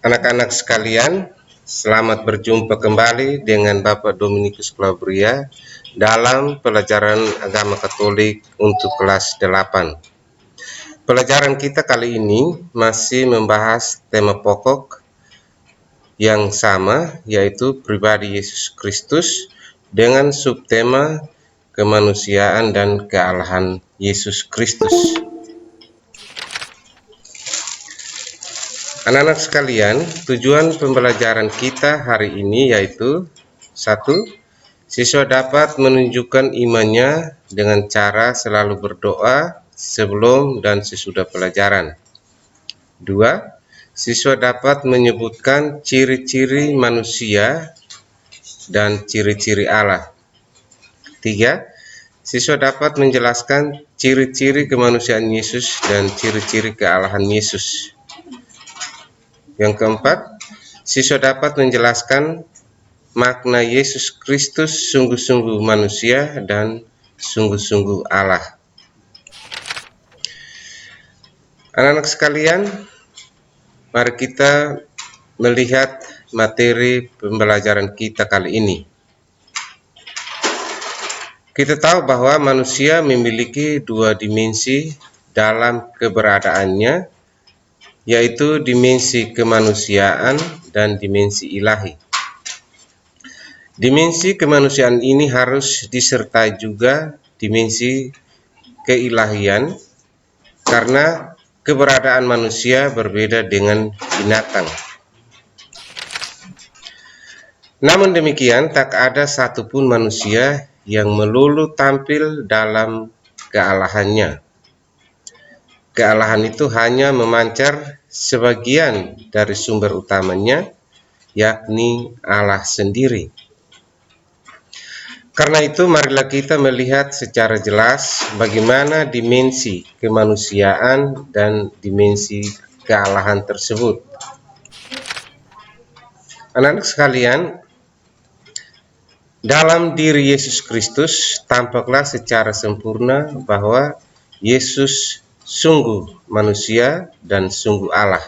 Anak-anak sekalian, selamat berjumpa kembali dengan Bapak Dominikus Calabria dalam pelajaran agama Katolik untuk kelas 8. Pelajaran kita kali ini masih membahas tema pokok yang sama, yaitu pribadi Yesus Kristus dengan subtema kemanusiaan dan kealahan Yesus Kristus. Anak-anak sekalian, tujuan pembelajaran kita hari ini yaitu 1. Siswa dapat menunjukkan imannya dengan cara selalu berdoa sebelum dan sesudah pelajaran. 2. Siswa dapat menyebutkan ciri-ciri manusia dan ciri-ciri Allah. 3. Siswa dapat menjelaskan ciri-ciri kemanusiaan Yesus dan ciri-ciri kealahan Yesus. Yang keempat, siswa dapat menjelaskan makna Yesus Kristus sungguh-sungguh manusia dan sungguh-sungguh Allah. Anak-anak sekalian, mari kita melihat materi pembelajaran kita kali ini. Kita tahu bahwa manusia memiliki dua dimensi dalam keberadaannya, yaitu dimensi kemanusiaan dan dimensi ilahi. Dimensi kemanusiaan ini harus disertai juga dimensi keilahian, karena keberadaan manusia berbeda dengan binatang. Namun demikian, tak ada satupun manusia yang melulu tampil dalam kealahannya. Kealahan itu hanya memancar sebagian dari sumber utamanya, yakni Allah sendiri. Karena itu, marilah kita melihat secara jelas bagaimana dimensi kemanusiaan dan dimensi kealahan tersebut. Anak-anak sekalian, dalam diri Yesus Kristus tampaklah secara sempurna bahwa Yesus sungguh manusia dan sungguh Allah.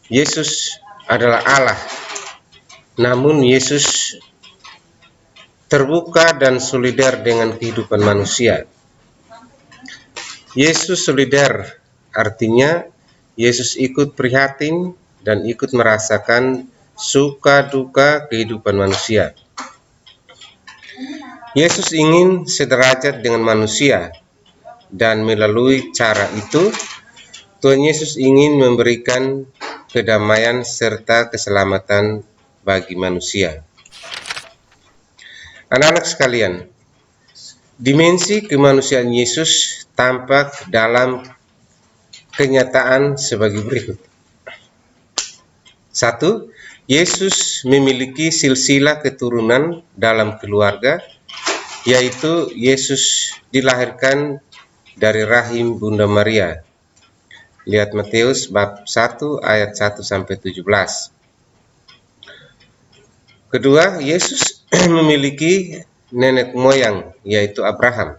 Yesus adalah Allah, namun Yesus terbuka dan solider dengan kehidupan manusia. Yesus solider artinya Yesus ikut prihatin dan ikut merasakan suka duka kehidupan manusia. Yesus ingin sederajat dengan manusia, dan melalui cara itu Tuhan Yesus ingin memberikan kedamaian serta keselamatan bagi manusia. Anak-anak sekalian, dimensi kemanusiaan Yesus tampak dalam kenyataan sebagai berikut. 1. Yesus memiliki silsilah keturunan dalam keluarga, yaitu Yesus dilahirkan dari rahim Bunda Maria. Lihat Matius bab 1 ayat 1-17. Kedua, Yesus memiliki nenek moyang, yaitu Abraham.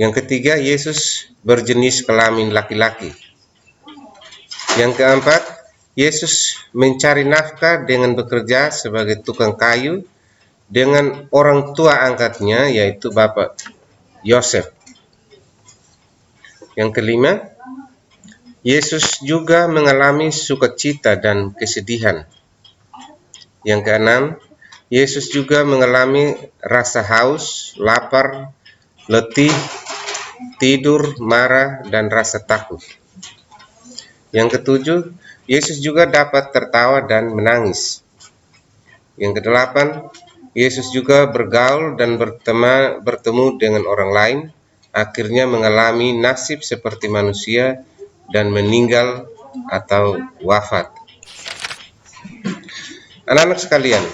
Yang ketiga, Yesus berjenis kelamin laki-laki. Yang keempat, Yesus mencari nafkah dengan bekerja sebagai tukang kayu dengan orang tua angkatnya, yaitu Bapak Yosef. Yang kelima, Yesus juga mengalami sukacita dan kesedihan. Yang keenam, Yesus juga mengalami rasa haus, lapar, letih, tidur, marah, dan rasa takut. Yang ketujuh, Yesus juga dapat tertawa dan menangis. Yang kedelapan, Yesus juga bergaul dan bertemu dengan orang lain, akhirnya mengalami nasib seperti manusia dan meninggal atau wafat. Anak-anak sekalian,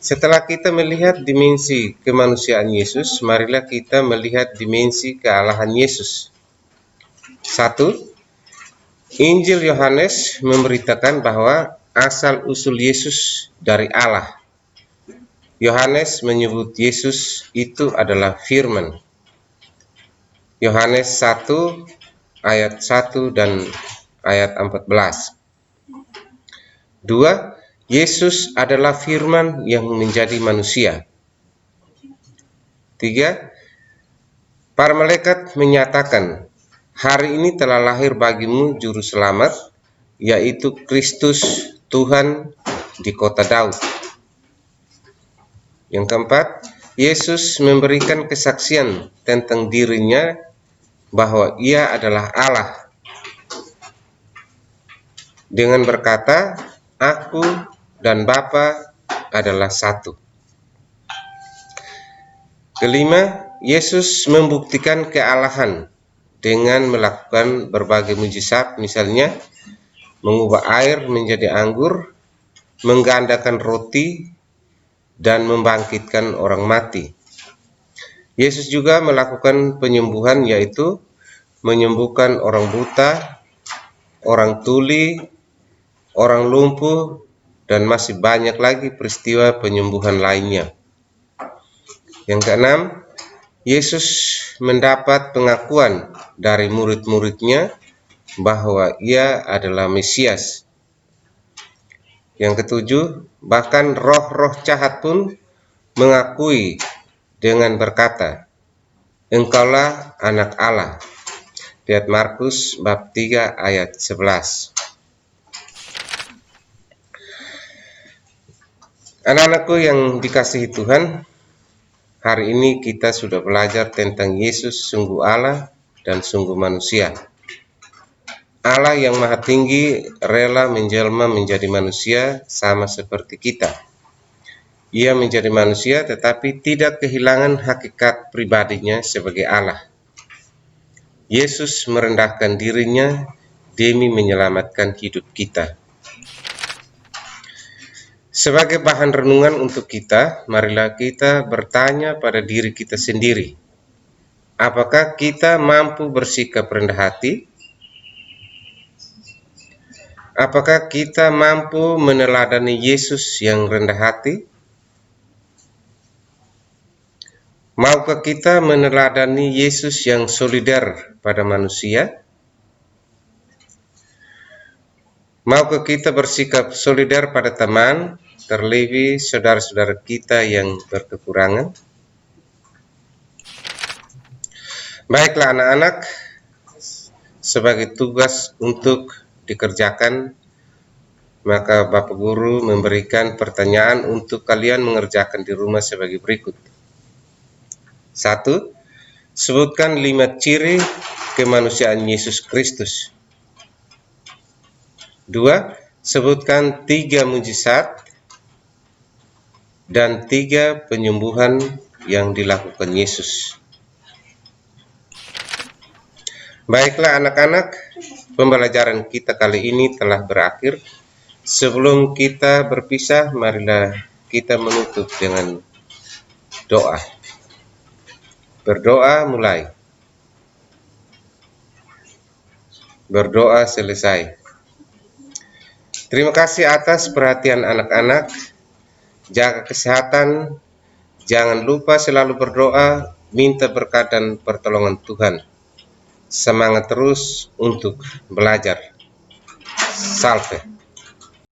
setelah kita melihat dimensi kemanusiaan Yesus, marilah kita melihat dimensi kealahan Yesus. 1. Injil Yohanes memberitakan bahwa asal-usul Yesus dari Allah. Yohanes menyebut Yesus itu adalah firman. Yohanes 1 ayat 1 dan ayat 14. 2. Yesus adalah firman yang menjadi manusia. 3. Para malaikat menyatakan, hari ini telah lahir bagimu juru selamat, yaitu Kristus Tuhan di kota Daud. Yang keempat, Yesus memberikan kesaksian tentang dirinya bahwa ia adalah Allah dengan berkata, aku dan Bapa adalah satu. Kelima, Yesus membuktikan kealahan dengan melakukan berbagai mujizat, misalnya mengubah air menjadi anggur, menggandakan roti, dan membangkitkan orang mati. Yesus juga melakukan penyembuhan, yaitu menyembuhkan orang buta, orang tuli, orang lumpuh, dan masih banyak lagi peristiwa penyembuhan lainnya. Yang keenam, Yesus mendapat pengakuan dari murid-muridnya bahwa ia adalah Mesias. Yang ketujuh, bahkan roh-roh jahat pun mengakui dengan berkata, engkaulah anak Allah. Lihat Markus bab 3 ayat 11. Anak-anakku yang dikasihi Tuhan, hari ini kita sudah belajar tentang Yesus sungguh Allah dan sungguh manusia. Allah yang maha tinggi rela menjelma menjadi manusia sama seperti kita. Ia menjadi manusia tetapi tidak kehilangan hakikat pribadinya sebagai Allah. Yesus merendahkan dirinya demi menyelamatkan hidup kita. Sebagai bahan renungan untuk kita, marilah kita bertanya pada diri kita sendiri. Apakah kita mampu bersikap rendah hati? Apakah kita mampu meneladani Yesus yang rendah hati? Maukah kita meneladani Yesus yang solider pada manusia? Maukah kita bersikap solider pada teman, terlebih saudara-saudara kita yang berkekurangan? Baiklah anak-anak, sebagai tugas untuk dikerjakan, maka Bapak Guru memberikan pertanyaan untuk kalian mengerjakan di rumah sebagai berikut. 1. Sebutkan 5 ciri kemanusiaan Yesus Kristus. 2. Sebutkan 3 mujizat dan 3 penyembuhan yang dilakukan Yesus. Baiklah anak-anak, pembelajaran kita kali ini telah berakhir. Sebelum kita berpisah, marilah kita menutup dengan doa. Berdoa mulai. Berdoa selesai. Terima kasih atas perhatian anak-anak. Jaga kesehatan. Jangan lupa selalu berdoa, minta berkat dan pertolongan Tuhan. Semangat terus untuk belajar. Salve.